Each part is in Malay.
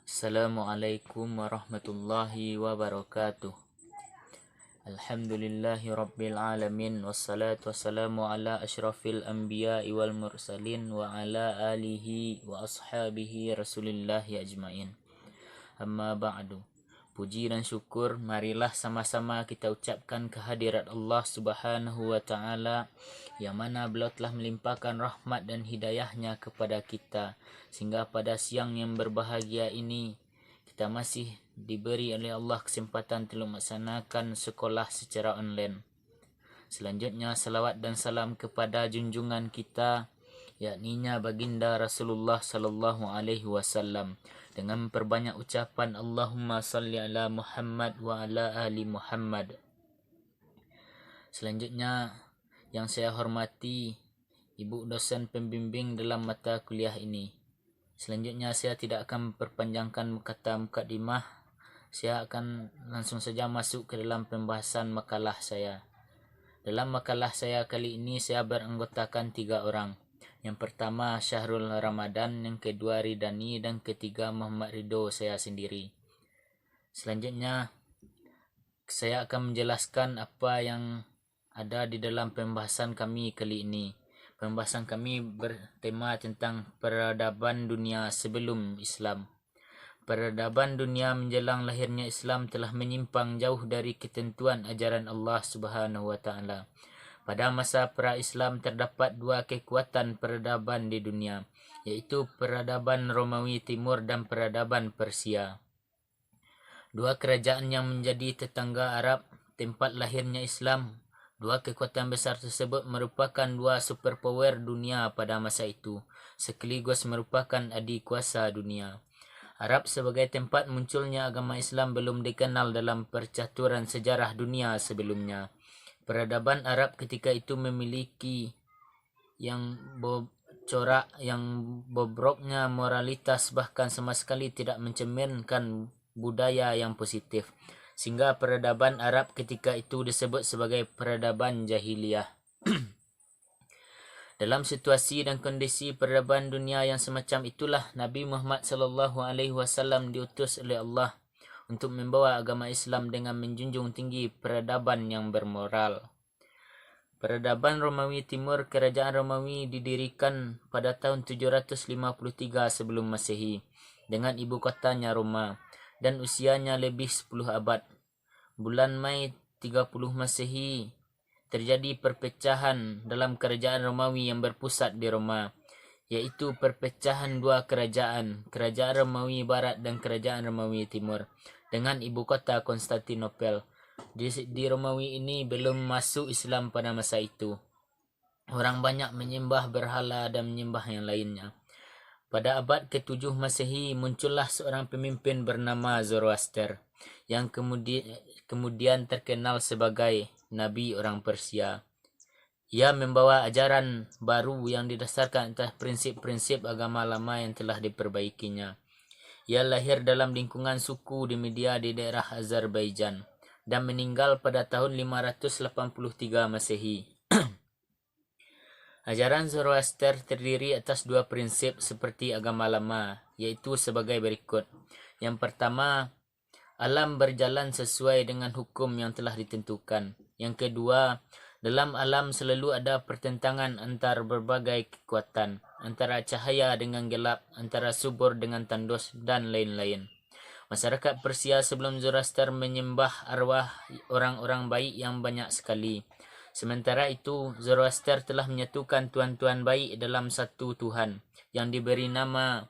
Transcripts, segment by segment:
Assalamualaikum warahmatullahi wabarakatuh. Alhamdulillahi rabbil alamin. Wassalatu wassalamu ala ashrafil anbiya'i wal mursalin wa ala alihi wa ashabihi rasulillahi ajmain. Amma ba'du. Puji dan syukur marilah sama-sama kita ucapkan kehadirat Allah Subhanahu wa taala yang mana beliau telah melimpahkan rahmat dan hidayahnya kepada kita sehingga pada siang yang berbahagia ini kita masih diberi oleh Allah kesempatan untuk melaksanakan sekolah secara online. Selanjutnya salawat dan salam kepada junjungan kita yakninya baginda Rasulullah sallallahu alaihi wasallam dengan memperbanyak ucapan Allahumma salli ala Muhammad wa ala ali Muhammad. Selanjutnya yang saya hormati ibu dosen pembimbing dalam mata kuliah ini. Selanjutnya saya tidak akan memperpanjangkan kata mukadimah. Saya akan langsung saja masuk ke dalam pembahasan makalah saya. Dalam makalah saya kali ini saya beranggotakan 3 orang. Yang pertama Syahrul Ramadan, yang kedua Ridani, dan ketiga Muhammad Ridho, saya sendiri. Selanjutnya saya akan menjelaskan apa yang ada di dalam pembahasan kami kali ini. Pembahasan kami bertema tentang peradaban dunia sebelum Islam. Peradaban dunia menjelang lahirnya Islam telah menyimpang jauh dari ketentuan ajaran Allah Subhanahu wa taala. Pada masa pra-Islam terdapat 2 kekuatan peradaban di dunia, yaitu peradaban Romawi Timur dan peradaban Persia. 2 kerajaan yang menjadi tetangga Arab tempat lahirnya Islam. 2 kekuatan besar tersebut merupakan 2 superpower dunia pada masa itu, sekaligus merupakan adik kuasa dunia. Arab sebagai tempat munculnya agama Islam belum dikenal dalam percaturan sejarah dunia sebelumnya. Peradaban Arab ketika itu memiliki yang bobroknya moralitas, bahkan sama sekali tidak mencerminkan budaya yang positif, sehingga peradaban Arab ketika itu disebut sebagai peradaban jahiliyah. Dalam situasi dan kondisi peradaban dunia yang semacam itulah Nabi Muhammad SAW diutus oleh Allah untuk membawa agama Islam dengan menjunjung tinggi peradaban yang bermoral. Peradaban Romawi Timur, kerajaan Romawi didirikan pada tahun 753 sebelum Masehi dengan ibu kotanya Roma dan usianya lebih 10 abad. Bulan Mei 30 Masehi terjadi perpecahan dalam kerajaan Romawi yang berpusat di Roma, yaitu perpecahan 2 kerajaan, kerajaan Romawi Barat dan kerajaan Romawi Timur, dengan ibu kota Konstantinopel. Di Romawi ini belum masuk Islam pada masa itu. Orang banyak menyembah berhala dan menyembah yang lainnya. Pada abad ke-7 Masehi muncullah seorang pemimpin bernama Zoroaster yang kemudian terkenal sebagai Nabi orang Persia. Ia membawa ajaran baru yang didasarkan atas prinsip-prinsip agama lama yang telah diperbaikinya. Ia lahir dalam lingkungan suku di Media di daerah Azerbaijan dan meninggal pada tahun 583 Masehi. Ajaran Zoroaster terdiri atas 2 prinsip seperti agama lama, yaitu sebagai berikut. Yang pertama, alam berjalan sesuai dengan hukum yang telah ditentukan. Yang kedua, dalam alam selalu ada pertentangan antara berbagai kekuatan, antara cahaya dengan gelap, antara subur dengan tandus, dan lain-lain. Masyarakat Persia sebelum Zoroaster menyembah arwah orang-orang baik yang banyak sekali. Sementara itu, Zoroaster telah menyatukan tuan-tuan baik dalam satu Tuhan yang diberi nama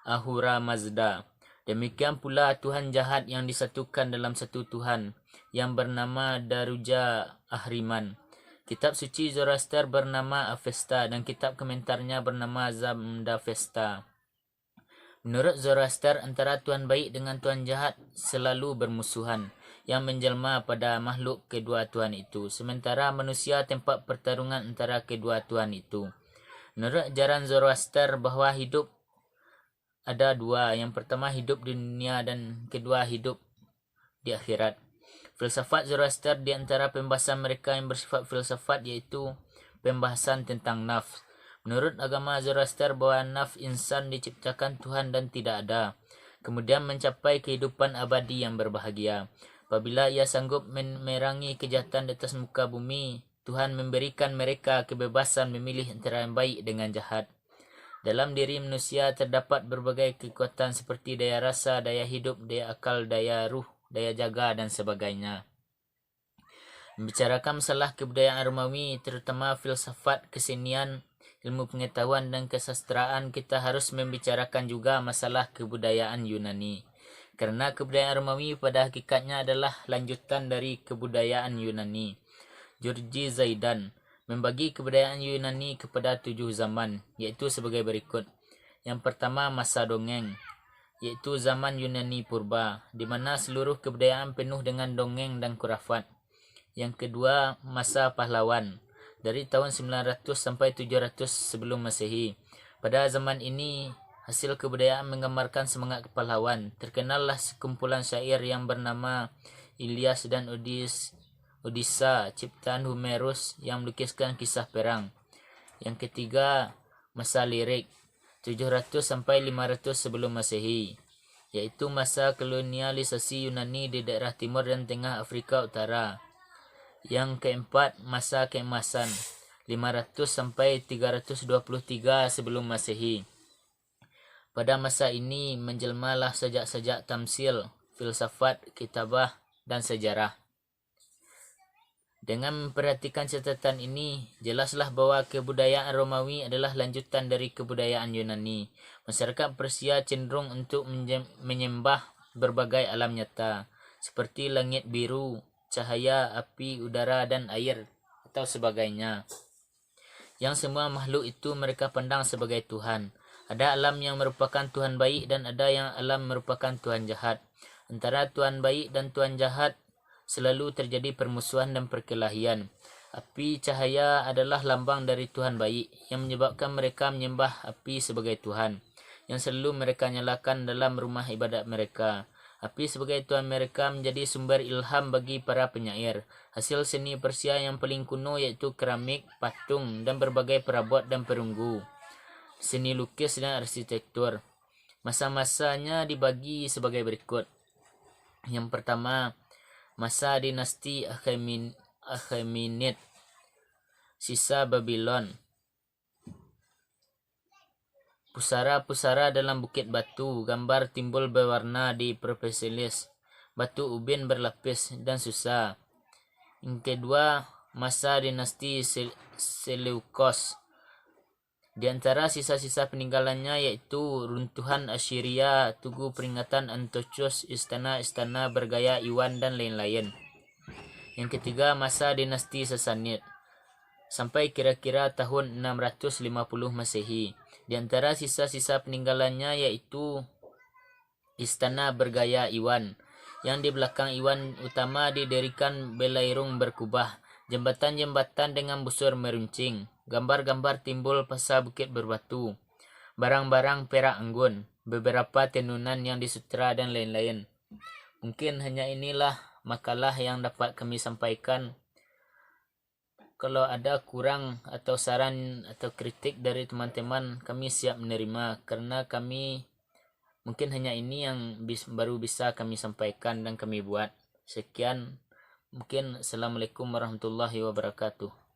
Ahura Mazda. Demikian pula Tuhan jahat yang disatukan dalam satu Tuhan yang bernama Daruja Ahriman. Kitab suci Zoroaster bernama Avesta dan kitab komentarnya bernama Zamdavesta. Menurut Zoroaster, antara Tuhan baik dengan Tuhan jahat selalu bermusuhan yang menjelma pada makhluk kedua Tuhan itu. Sementara manusia tempat pertarungan antara kedua Tuhan itu. Menurut ajaran Zoroaster bahwa hidup ada 2. Yang pertama hidup di dunia dan kedua hidup di akhirat. Filsafat Zoroaster di antara pembahasan mereka yang bersifat filsafat yaitu pembahasan tentang nafs. Menurut agama Zoroaster bahwa nafs insan diciptakan Tuhan dan tidak ada. kemudian mencapai kehidupan abadi yang berbahagia. Apabila ia sanggup memerangi kejahatan di atas muka bumi, Tuhan memberikan mereka kebebasan memilih antara yang baik dengan jahat. Dalam diri manusia terdapat berbagai kekuatan seperti daya rasa, daya hidup, daya akal, daya ruh, daya jaga, dan sebagainya. Membicarakan masalah kebudayaan Romawi, terutama filsafat, kesenian, ilmu pengetahuan, dan kesastraan, kita harus membicarakan juga masalah kebudayaan Yunani. Karena kebudayaan Romawi pada hakikatnya adalah lanjutan dari kebudayaan Yunani. Georgi Zaidan membagi kebudayaan Yunani kepada 7 zaman, yaitu sebagai berikut. Yang pertama, masa dongeng, yaitu zaman Yunani purba, di mana seluruh kebudayaan penuh dengan dongeng dan khurafat. Yang kedua, masa pahlawan, dari tahun 900 sampai 700 sebelum Masehi. Pada zaman ini, hasil kebudayaan menggambarkan semangat kepahlawan. Terkenallah sekumpulan syair yang bernama Ilyas dan Odisha, ciptaan Homerus yang melukiskan kisah perang. Yang ketiga, masa lirik, 700 sampai 500 sebelum Masehi, yaitu masa kolonialisasi Yunani di daerah timur dan tengah Afrika Utara. Yang keempat, masa keemasan, 500 sampai 323 sebelum Masehi. Pada masa ini menjelmalah sajak-sajak tamsil, filsafat, kitabah, dan sejarah. Dengan memperhatikan catatan ini, jelaslah bahwa kebudayaan Romawi adalah lanjutan dari kebudayaan Yunani. Masyarakat Persia cenderung untuk menyembah berbagai alam nyata, seperti langit biru, cahaya, api, udara, dan air, atau sebagainya. Yang semua makhluk itu mereka pandang sebagai Tuhan. Ada alam yang merupakan Tuhan baik dan ada yang alam merupakan Tuhan jahat. Antara Tuhan baik dan Tuhan jahat selalu terjadi permusuhan dan perkelahian. Api cahaya adalah lambang dari Tuhan baik yang menyebabkan mereka menyembah api sebagai Tuhan yang selalu mereka nyalakan dalam rumah ibadat mereka. Api sebagai Tuhan mereka menjadi sumber ilham bagi para penyair. Hasil seni Persia yang paling kuno yaitu keramik, patung, dan berbagai perabot dan perunggu. Seni lukis dan arsitektur. Masa-masanya dibagi sebagai berikut. Yang pertama, masa dinasti Achaemenid, sisa Babylon. Pusara-pusara dalam bukit batu, gambar timbul berwarna di Persepolis, batu ubin berlapis, dan Susa. Yang kedua, masa dinasti Seleukos. Di antara sisa-sisa peninggalannya yaitu runtuhan Assyria, tugu peringatan Antiochus, istana-istana bergaya Iwan, dan lain-lain. Yang ketiga, masa dinasti Sasanid, sampai kira-kira tahun 650 Masehi. Di antara sisa-sisa peninggalannya yaitu istana bergaya Iwan, yang di belakang Iwan utama didirikan belairung berkubah, jembatan-jembatan dengan busur meruncing, gambar-gambar timbul pasar bukit berbatu, barang-barang perak anggun, beberapa tenunan yang disutra, dan lain-lain. Mungkin hanya inilah makalah yang dapat kami sampaikan. Kalau ada kurang atau saran atau kritik dari teman-teman, kami siap menerima, karena kami mungkin hanya ini yang baru bisa kami sampaikan dan kami buat. Sekian, mungkin. Assalamualaikum warahmatullahi wabarakatuh.